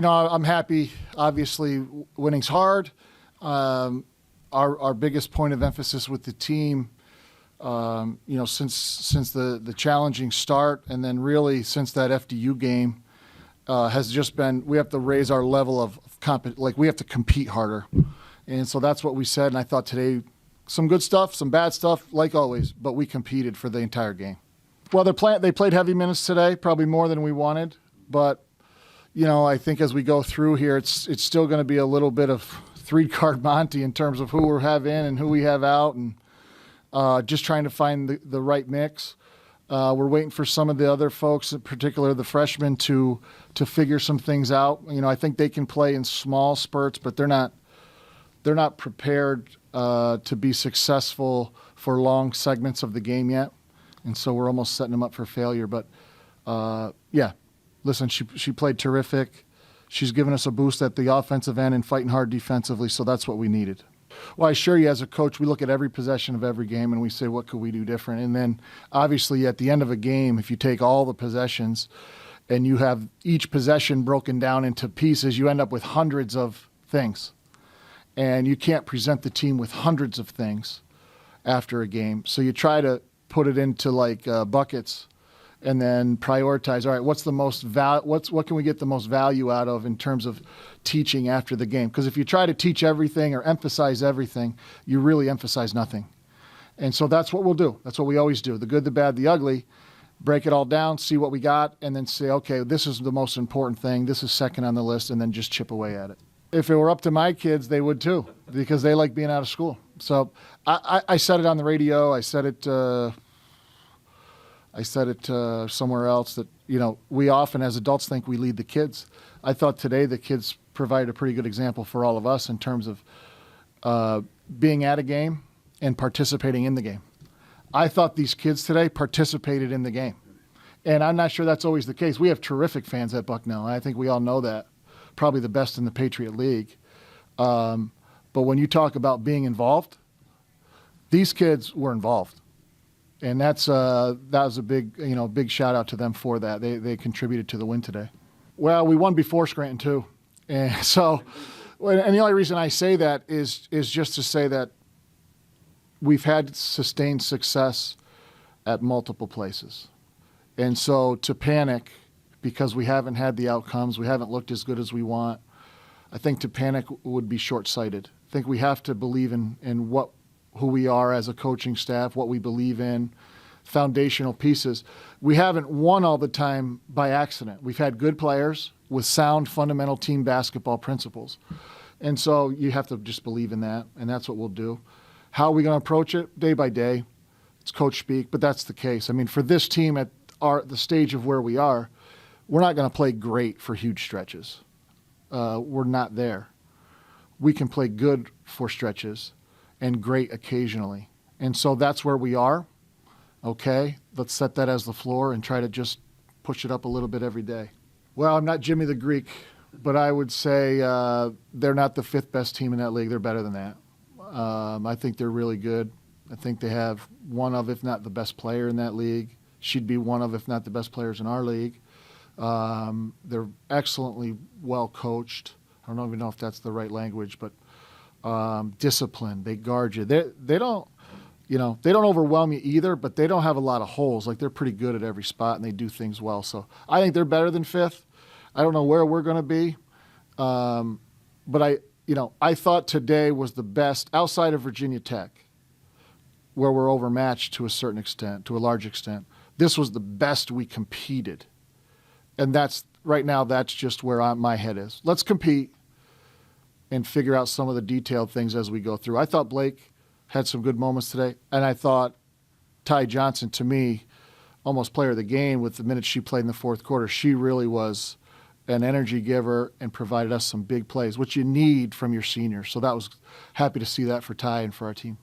I'm happy. Obviously, winning's hard. Our biggest point of emphasis with the team, since the challenging start, and then really since that FDU game, has just been we have to raise our level of we have to compete harder, and so that's what we said. And I thought today, some good stuff, some bad stuff, like always, but we competed for the entire game. Well, they played heavy minutes today, probably more than we wanted, but. I think as we go through here, it's still going to be a little bit of three-card Monte in terms of who we have in and who we have out, and just trying to find the right mix. We're waiting for some of the other folks, in particular the freshmen, to figure some things out. I think they can play in small spurts, but they're not prepared to be successful for long segments of the game yet, and so we're almost setting them up for failure. But yeah. Listen, she played terrific. She's given us a boost at the offensive end and fighting hard defensively, so that's what we needed. Well, I assure you, as a coach, we look at every possession of every game and we say, what could we do different? And then, obviously, at the end of a game, if you take all the possessions and you have each possession broken down into pieces, you end up with hundreds of things. And you can't present the team with hundreds of things after a game. So you try to put it into buckets. And then prioritize. All right, what can we get the most value out of in terms of teaching after the game? Because if you try to teach everything or emphasize everything, you really emphasize nothing. And so that's what we'll do. That's what we always do. The good, the bad, the ugly. Break it all down, see what we got, and then say, okay, this is the most important thing. This is second on the list, and then just chip away at it. If it were up to my kids, they would too, because they like being out of school. So I said it on the radio. I said it somewhere else that, we often as adults think we lead the kids. I thought today the kids provided a pretty good example for all of us in terms of being at a game and participating in the game. I thought these kids today participated in the game. And I'm not sure that's always the case. We have terrific fans at Bucknell, and I think we all know that. Probably the best in the Patriot League. But when you talk about being involved, these kids were involved. And that was a big shout out to them for that. They contributed to the win today. Well, we won before Scranton too, and so, and the only reason I say that is just to say that we've had sustained success at multiple places, and so to panic because we haven't had the outcomes, we haven't looked as good as we want. I think to panic would be short-sighted. I think we have to believe in who we are as a coaching staff, what we believe in, foundational pieces. We haven't won all the time by accident. We've had good players with sound fundamental team basketball principles. And so you have to just believe in that, and that's what we'll do. How are we going to approach it? Day by day. It's coach speak, but that's the case. I mean, for this team at the stage of where we are, we're not going to play great for huge stretches. We're not there. We can play good for stretches and great occasionally. And so that's where we are. Okay, let's set that as the floor and try to just push it up a little bit every day. Well, I'm not Jimmy the Greek, but I would say they're not the fifth best team in that league. They're better than that. I think they're really good. I think they have one of, if not the best player in that league. She'd be one of, if not the best players in our league. They're excellently well coached. I don't even know if that's the right language, but discipline. They guard you. They don't overwhelm you either, but they don't have a lot of holes. Like, they're pretty good at every spot and they do things well. So I think they're better than fifth. I don't know where we're going to be. But I thought today was the best outside of Virginia Tech, where we're overmatched to a large extent. This was the best we competed. And right now, that's just where my head is. Let's compete and figure out some of the detailed things as we go through. I thought Blake had some good moments today, and I thought Ty Johnson, to me, almost player of the game with the minutes she played in the fourth quarter. She really was an energy giver and provided us some big plays, which you need from your seniors. So that was happy to see that for Ty and for our team.